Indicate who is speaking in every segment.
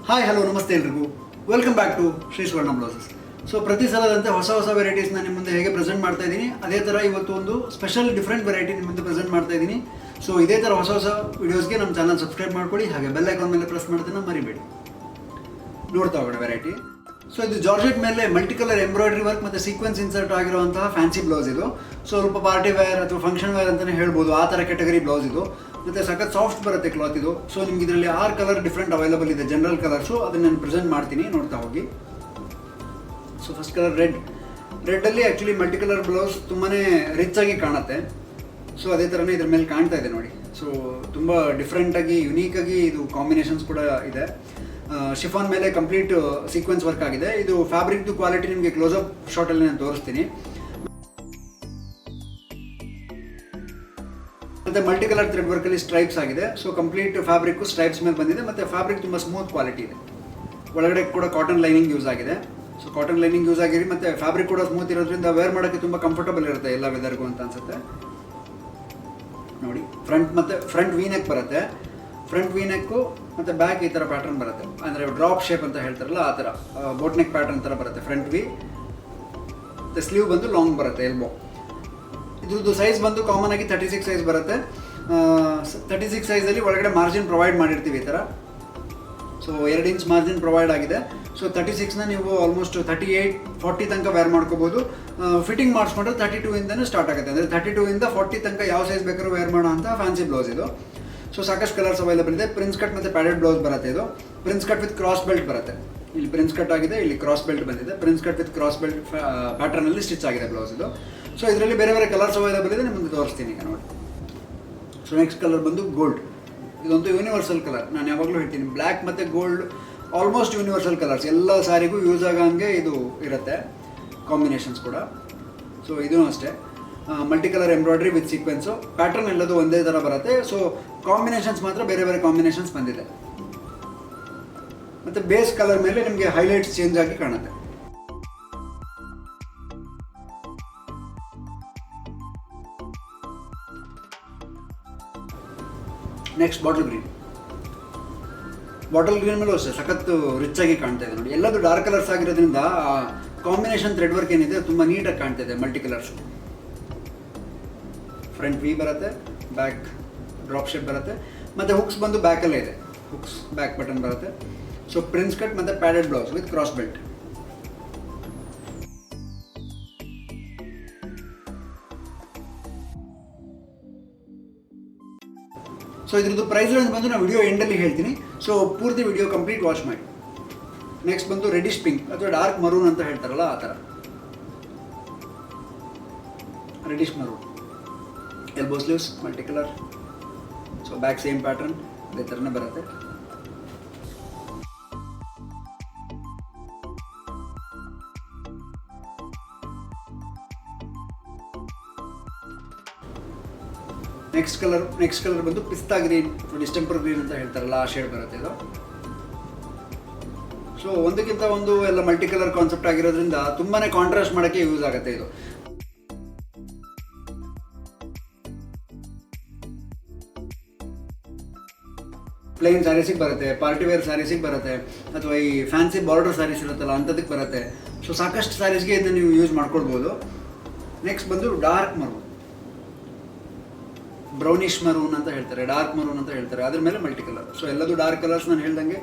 Speaker 1: Hi hello ನಮಸ್ತೆ ಎಲ್ರಿಗೂ. Welcome back to Shri Swarna blouses. So ಪ್ರತಿ ಸಲದಂತೆ ಹೊಸ ವೆರೈಟೀಸ್ನ ನಿಮ್ಮ ಮುಂದೆ ಹೇಗೆ ಪ್ರೆಸೆಂಟ್ ಮಾಡ್ತಾ ಇದ್ದೀನಿ, ಅದೇ ಥರ ಇವತ್ತು ಒಂದು ಸ್ಪೆಷಲ್ ಡಿಫ್ರೆಂಟ್ ವೆರೈಟಿ ನಿಮ್ಮ ಮುಂದೆ ಪ್ರೆಸೆಂಟ್ ಮಾಡ್ತಾ ಇದ್ದೀನಿ. ಸೊ ಇದೇ ಥರ ಹೊಸ ವೀಡಿಯೋಸ್ಗೆ ನಮ್ಮ ಚಾನಲ್ ಸಬ್ಸ್ಕ್ರೈಬ್ ಮಾಡ್ಕೊಳ್ಳಿ, ಹಾಗೆ ಬೆಲ್ ಐಕಾನ್ ಮೇಲೆ ಪ್ರೆಸ್ ಮಾಡೋದನ್ನ ಮರಿಬೇಡಿ. ನೋಡ್ತಾ ಹೋಗೋಣ ವೆರೈಟಿ. ಸೊ ಇದು ಜಾರ್ಜೆಟ್ ಮೇಲೆ ಮಲ್ಟಿ ಕಲರ್ ಎಂಬ್ರಾಯ್ಡ್ರಿ ವರ್ಕ್ ಮತ್ತು ಸೀಕ್ವೆನ್ಸ್ ಇನ್ಸರ್ಟ್ ಆಗಿರುವಂತಹ ಫ್ಯಾನ್ಸಿ ಬ್ಲೌಸ್ ಇದು. ಸ್ವಲ್ಪ ಪಾರ್ಟಿ ವೇರ್ ಅಥವಾ ಫಂಕ್ಷನ್ ವೇರ್ ಅಂತಲೇ ಹೇಳ್ಬೋದು, ಆ ಥರ ಕ್ಯಾಟಗರಿ ಬ್ಲೌಸ್ ಇದು. ಮತ್ತು ಸಖತ್ ಸಾಫ್ಟ್ ಬರುತ್ತೆ ಕ್ಲಾತ್ ಇದು. ಸೊ ನಿಮ್ಗೆ ಇದರಲ್ಲಿ 6 ಕಲರ್ ಡಿಫ್ರೆಂಟ್ ಅವೈಲಬಲ್ ಇದೆ, ಜನರಲ್ ಕಲರ್ಸು. ಅದನ್ನು ನಾನು ಪ್ರೆಸೆಂಟ್ ಮಾಡ್ತೀನಿ, ನೋಡ್ತಾ ಹೋಗಿ. ಸೊ ಫಸ್ಟ್ ಕಲರ್ ರೆಡ್ಡಲ್ಲಿ ಆ್ಯಕ್ಚುಲಿ ಮಲ್ಟಿ ಕಲರ್ ಬ್ಲೌಸ್ ತುಂಬಾ ರಿಚ್ ಆಗಿ ಕಾಣುತ್ತೆ. ಸೊ ಅದೇ ಥರನೇ ಇದ್ರ ಮೇಲೆ ಕಾಣ್ತಾ ಇದೆ ನೋಡಿ. ಸೊ ತುಂಬ ಡಿಫ್ರೆಂಟಾಗಿ ಯುನೀಕಾಗಿ ಇದು ಕಾಂಬಿನೇಷನ್ಸ್ ಕೂಡ ಇದೆ. ಶಿಫಾನ್ ಮೇಲೆ ಕಂಪ್ಲೀಟ್ ಸೀಕ್ವೆನ್ಸ್ ವರ್ಕ್ ಆಗಿದೆ. ಇದು ಫ್ಯಾಬ್ರಿಕ್ದು ಕ್ವಾಲಿಟಿ ನಿಮಗೆ ಕ್ಲೋಸಪ್ ಶಾರ್ಟಲ್ಲಿ ನಾನು ತೋರಿಸ್ತೀನಿ. ಮತ್ತು ಮಲ್ಟಿ ಕಲರ್ ಥ್ರೆಡ್ ವರ್ಕಲ್ಲಿ ಸ್ಟ್ರೈಪ್ಸ್ ಆಗಿದೆ. ಸೊ ಕಂಪ್ಲೀಟ್ ಫ್ಯಾಬ್ರಿಕ್ಕು ಸ್ಟ್ರೈಪ್ಸ್ ಮೇಲೆ ಬಂದಿದೆ. ಮತ್ತು ಫ್ಯಾಬ್ರಿಕ್ ತುಂಬ ಸ್ಮೂತ್ ಕ್ವಾಲಿಟಿ ಇದೆ. ಒಳಗಡೆ ಕೂಡ ಕಾಟನ್ ಲೈನಿಂಗ್ ಯೂಸ್ ಆಗಿದೆ. ಸೊ ಕಾಟನ್ ಲೈನಿಂಗ್ ಯೂಸ್ ಆಗಿರಿ, ಮತ್ತು ಫ್ಯಾಬ್ರಿಕ್ ಕೂಡ ಸ್ಮೂತ್ ಇರೋದ್ರಿಂದ ವೇರ್ ಮಾಡೋಕ್ಕೆ ತುಂಬ ಕಂಫರ್ಟಬಲ್ ಇರುತ್ತೆ ಎಲ್ಲ ವೆದರ್ಗೂ ಅಂತ ಅನ್ಸುತ್ತೆ. ನೋಡಿ, ಫ್ರಂಟ್ ವಿ ನೆಕ್ ಬರುತ್ತೆ. ಫ್ರಂಟ್ ವಿ ನೆಕ್ಕು ಮತ್ತು ಬ್ಯಾಕ್ ಈ ಥರ ಪ್ಯಾಟರ್ನ್ ಬರುತ್ತೆ, ಅಂದರೆ ಡ್ರಾಪ್ ಶೇಪ್ ಅಂತ ಹೇಳ್ತಾರಲ್ಲ ಆ ಥರ ಬೋಟ್ ನೆಕ್ ಪ್ಯಾಟರ್ನ್ ಥರ ಬರುತ್ತೆ ಫ್ರಂಟ್ ವಿ. ಮತ್ತು ಸ್ಲೀವ್ ಬಂದು ಲಾಂಗ್ ಬರುತ್ತೆ, ಎಲ್ಬೋ. ಇದ್ರದ್ದು ಸೈಜ್ ಬಂದು ಕಾಮನ್ ಆಗಿ 36 ಸೈಜ್ ಬರುತ್ತೆ. 36 ಸೈಜಲ್ಲಿ ಒಳಗಡೆ ಮಾರ್ಜಿನ್ ಪ್ರೊವೈಡ್ ಮಾಡಿರ್ತೀವಿ ಈ ಥರ. ಸೊ 2 ಇಂಚ್ ಮಾರ್ಜಿನ್ ಪ್ರೊವೈಡ್ ಆಗಿದೆ. ಸೊ 36ನ ನೀವು ಆಲ್ಮೋಸ್ಟ್ 38-40 ತನಕ ವೇರ್ ಮಾಡ್ಕೋಬೋದು. ಫಿಟ್ಟಿಂಗ್ ಮಾಡಿಸ್ಕೊಂಡ್ರೆ 32ಇಂದನೇ ಸ್ಟಾರ್ಟ್ ಆಗುತ್ತೆ, ಅಂದರೆ 32ಇಂದ 40 ತನಕ ಯಾವ ಸೈಜ್ ಬೇಕಾದ್ರೂ ವೇರ್ ಮಾಡೋ ಅಂತ ಫ್ಯಾನ್ಸಿ ಬ್ಲೌಸ್ ಇದು. ಸೊ ಸಾಕಷ್ಟು ಕಲರ್ಸ್ ಅವೈಲಬಲ್ ಇದೆ. ಪ್ರಿನ್ಸ್ ಕಟ್ ಮತ್ತು ಪ್ಯಾಡೆಡ್ ಬ್ಲೌಸ್ ಬರುತ್ತೆ ಇದು. Prince cut with cross belt ಬರುತ್ತೆ. ಇಲ್ಲಿ ಪ್ರಿನ್ಸ್ ಕಟ್ ಆಗಿದೆ, ಇಲ್ಲಿ ಕ್ರಾಸ್ ಬೆಲ್ಟ್ ಬಂದಿದೆ. Prince cut with cross belt ಪ್ಯಾಟರ್ನಲ್ಲಿ ಸ್ಟಿಚ್ ಆಗಿದೆ ಬ್ಲೌಸ್ ಇದು. ಸೊ ಇದರಲ್ಲಿ ಬೇರೆ ಕಲರ್ಸ್ ಅವೈಲಬಲ್ ಇದೆ, ನಿಮಗೆ ತೋರಿಸ್ತೀನಿ ಈಗ ನೋಡಿ. ಸೊ ನೆಕ್ಸ್ಟ್ ಕಲರ್ ಬಂದು ಗೋಲ್ಡ್. ಇದೊಂದು ಯೂನಿವರ್ಸಲ್ ಕಲರ್. ನಾನು ಯಾವಾಗಲೂ ಹೇಳ್ತೀನಿ, ಬ್ಲ್ಯಾಕ್ ಮತ್ತು ಗೋಲ್ಡ್ ಆಲ್ಮೋಸ್ಟ್ ಯೂನಿವರ್ಸಲ್ ಕಲರ್ಸ್, ಎಲ್ಲ ಸಾರಿಗೂ ಯೂಸ್ ಆಗಂಗೆ ಇದು ಇರುತ್ತೆ ಕಾಂಬಿನೇಷನ್ಸ್ ಕೂಡ. ಸೊ ಇದೂ ಅಷ್ಟೇ, multi colour embroidery with sequence. Pattern ಎಲ್ಲದು ಒಂದೇ ಥರ ಬರುತ್ತೆ. ಸೊ ಕಾಂಬಿನೇಷನ್ಸ್ ಮಾತ್ರ ಬೇರೆ ಕಾಂಬಿನೇಷನ್ಸ್ ಬಂದಿದೆ. ಮತ್ತು ಬೇಸ್ ಕಲರ್ ಮೇಲೆ ನಿಮಗೆ ಹೈಲೈಟ್ಸ್ ಚೇಂಜ್ ಆಗಿ ಕಾಣುತ್ತೆ. ನೆಕ್ಸ್ಟ್ ಬಾಟಲ್ ಗ್ರೀನ್ ಮೇಲೂ ಅಷ್ಟೇ ಸಖತ್ತು ರಿಚ್ ಆಗಿ ಕಾಣ್ತಾ ಇದೆ ನೋಡಿ. ಎಲ್ಲದು ಡಾರ್ಕ್ ಕಲರ್ಸ್ ಆಗಿರೋದ್ರಿಂದ ಕಾಂಬಿನೇಷನ್ ಥ್ರೆಡ್ ವರ್ಕ್ ಏನಿದೆ ತುಂಬ ನೀಟಾಗಿ ಕಾಣ್ತಾ ಇದೆ. ಮಲ್ಟಿ ಕಲರ್ಸ್, ಫ್ರಂಟ್ ವಿ ಬರುತ್ತೆ, ಬ್ಯಾಕ್ ಡ್ರಾಪ್ ಶೇಪ್ ಬರುತ್ತೆ, ಮತ್ತು ಹುಕ್ಸ್ ಬಂದು ಬ್ಯಾಕಲ್ಲೇ ಇದೆ. ಹುಕ್ಸ್ ಬ್ಯಾಕ್ ಬಟನ್ ಬರುತ್ತೆ. ಸೊ ಪ್ರಿನ್ಸ್ ಕಟ್ ಮತ್ತು padded blouse with cross belt. So ಇದ್ರದ್ದು ಪ್ರೈಸ್ ರೇಂಜ್ ಬಂದು ನಾನು ವಿಡಿಯೋ ಎಂಡಲ್ಲಿ ಹೇಳ್ತೀನಿ. ಸೊ ಪೂರ್ತಿ ವಿಡಿಯೋ ಕಂಪ್ಲೀಟ್ ವಾಚ್ ಮಾಡಿ. ನೆಕ್ಸ್ಟ್ ಬಂದು ರೆಡಿಶ್ ಪಿಂಕ್ ಅಥವಾ ಡಾರ್ಕ್ ಮರೂನ್ ಅಂತ ಹೇಳ್ತಾರಲ್ಲ ಆ ಥರ. Reddish maroon, elbow sleeves, multi colour. So back same pattern ಅದೇ ಥರನೇ ಬರುತ್ತೆ. ನೆಕ್ಸ್ಟ್ ಕಲರ್ ಬಂದು ಪಿಸ್ತಾ ಗ್ರೀನ್, ಡಿಸ್ಟೆಂಪರ್ ಗ್ರೀನ್ ಅಂತ ಹೇಳ್ತಾರಲ್ಲ ಆ ಶೇಡ್ ಬರುತ್ತೆ ಇದು. ಸೊ ಒಂದಕ್ಕಿಂತ ಒಂದು ಎಲ್ಲ ಮಲ್ಟಿ ಕಲರ್ ಕಾನ್ಸೆಪ್ಟ್ ಆಗಿರೋದ್ರಿಂದ ತುಂಬಾ ಕಾಂಟ್ರಾಸ್ಟ್ ಮಾಡೋಕ್ಕೆ ಯೂಸ್ ಆಗುತ್ತೆ ಇದು. ಪ್ಲೇನ್ ಸ್ಯಾರೀಸಿಗೆ ಬರುತ್ತೆ, ಪಾರ್ಟಿ ವೇರ್ ಸ್ಯಾರೀಸಿಗೆ ಬರುತ್ತೆ, ಅಥವಾ ಈ ಫ್ಯಾನ್ಸಿ ಬಾರ್ಡರ್ ಸ್ಯಾರೀಸ್ ಇರುತ್ತಲ್ಲ ಅಂಥದಕ್ಕೆ ಬರುತ್ತೆ. ಸೊ ಸಾಕಷ್ಟು ಸ್ಯಾರೀಸ್ಗೆ ಇದನ್ನು ನೀವು ಯೂಸ್ ಮಾಡ್ಕೊಳ್ಬೋದು. ನೆಕ್ಸ್ಟ್ ಬಂದು ಡಾರ್ಕ್ ಮರೂನ್, ಬ್ರೌನಿಶ್ ಮರೂನ್ ಅಂತ ಹೇಳ್ತಾರೆ, ಡಾರ್ಕ್ ಮರೂನ್ ಅಂತ ಹೇಳ್ತಾರೆ. ಅದ್ರ ಮೇಲೆ ಮಲ್ಟಿ ಕಲರ್. ಸೊ ಎಲ್ಲದು ಡಾರ್ಕ್ ಕಲರ್ಸ್ ನಾನು ಹೇಳ್ದಂಗೆ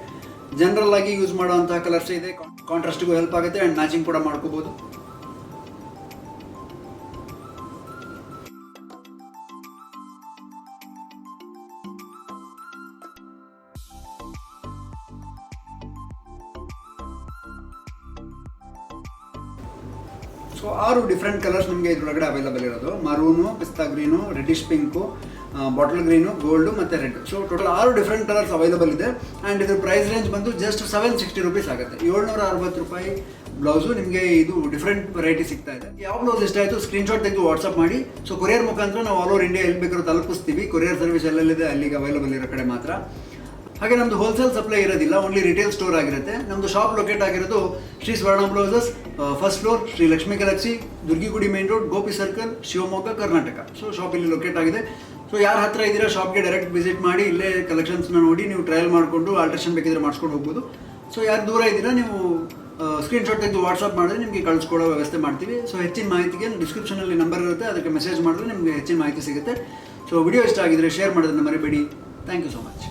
Speaker 1: ಜನರಲ್ ಆಗಿ ಯೂಸ್ ಮಾಡುವಂತಹ ಕಲರ್ಸ್ ಇದೆ. ಕಾಂಟ್ರಾಸ್ಟಿಗೂ ಹೆಲ್ಪ್ ಆಗುತ್ತೆ ಆ್ಯಂಡ್ ಮ್ಯಾಚಿಂಗ್ ಕೂಡ ಮಾಡ್ಕೋಬೋದು. ಸೊ 6 ಡಿಫ್ರೆಂಟ್ ಕಲರ್ಸ್ ನಿಮಗೆ ಇದರೊಳಗಡೆ ಅವೈಲಬಲ್ ಇರೋದು. Maroon, pista green, reddish pink, bottle green, gold ಮತ್ತು red. So total 6 different colours available ಇದೆ. ಆ್ಯಂಡ್ ಇದ್ರ ಪ್ರೈಸ್ ರೇಂಜ್ ಬಂದು ಜಸ್ಟ್ 760 rupees ಆಗುತ್ತೆ. 760 ರೂಪಾಯಿ ಬ್ಲೌಸು ನಿಮಗೆ ಇದು ಡಿಫ್ರೆಂಟ್ ವೆರೈಟಿ ಸಿಗ್ತಾ ಇದೆ. ಯಾವ ಬ್ಲೌಸ್ ಇಷ್ಟ ಆಯಿತು ಸ್ಕ್ರೀನ್ಶಾಟ್ ತೆಗೆದು ವಾಟ್ಸಪ್ ಮಾಡಿ. ಸೊ ಕೊರಿಯರ್ ಮುಖಾಂತರ ನಾವು ಆಲ್ ಓವರ್ ಇಂಡಿಯಾ ಎಲ್ಲಿ ಬೇಕಾದ್ರೂ ತಲುಪಿಸ್ತೀವಿ. ಕೊರಿಯರ್ ಸರ್ವಿಸ್ ಎಲ್ಲೆಲ್ಲಿದೆ ಅಲ್ಲಿಗೆ ಅವೈಲಬಲ್ ಇರೋ ಕಡೆ ಮಾತ್ರ. ಹಾಗೆ ನಮ್ಮದು ಹೋಲ್ಸೇಲ್ ಸಪ್ಲೈ ಇರೋದಿಲ್ಲ, ಓನ್ಲಿ ರಿಟೇಲ್ ಸ್ಟೋರ್ ಆಗಿರುತ್ತೆ. ನಮ್ಮದು ಶಾಪ್ ಲೊಕೇಟ್ ಆಗಿರೋದು Shri Swarna blouses, first floor, Shri Lakshmi Galaxy, Durgigudi main road, Gopi circle, Shivamogga, Karnataka. So shop ಇಲ್ಲಿ ಲೊಕೇಟ್ ಆಗಿದೆ. ಸೊ ಯಾರು ಹತ್ರ ಇದ್ದೀರಾ ಶಾಪ್ಗೆ ಡೈರೆಕ್ಟ್ ವಿಸಿಟ್ ಮಾಡಿ ಇಲ್ಲೇ ಕಲೆಕ್ಷನ್ಸ್ನ ನೋಡಿ ನೀವು ಟ್ರಯಲ್ ಮಾಡಿಕೊಂಡು ಆಲ್ಟ್ರೇಷನ್ ಬೇಕಿದ್ರೆ ಮಾಡಿಸ್ಕೊಂಡು ಹೋಗ್ಬೋದು. ಸೊ ಯಾರು ದೂರ ಇದ್ದೀರಾ ನೀವು ಸ್ಕ್ರೀನ್ಶಾಟ್ ತೆಗೆದು ವಾಟ್ಸಪ್ ಮಾಡಿದ್ರೆ ನಿಮಗೆ ಕಳಿಸ್ಕೊಡೋ ವ್ಯವಸ್ಥೆ ಮಾಡ್ತೀವಿ. ಸೊ ಹೆಚ್ಚಿನ ಮಾಹಿತಿಗೆ ಡಿಸ್ಕ್ರಿಪ್ಷನಲ್ಲಿ ನಂಬರ್ ಇರುತ್ತೆ, ಅದಕ್ಕೆ ಮೆಸೇಜ್ ಮಾಡಿದ್ರೆ ನಿಮಗೆ ಹೆಚ್ಚಿನ ಮಾಹಿತಿ ಸಿಗುತ್ತೆ. ಸೊ ವಿಡಿಯೋ ಇಷ್ಟ ಆಗಿದ್ರೆ ಶೇರ್ ಮಾಡೋದನ್ನು ಮರಿಬೇಡಿ. Thank you so much.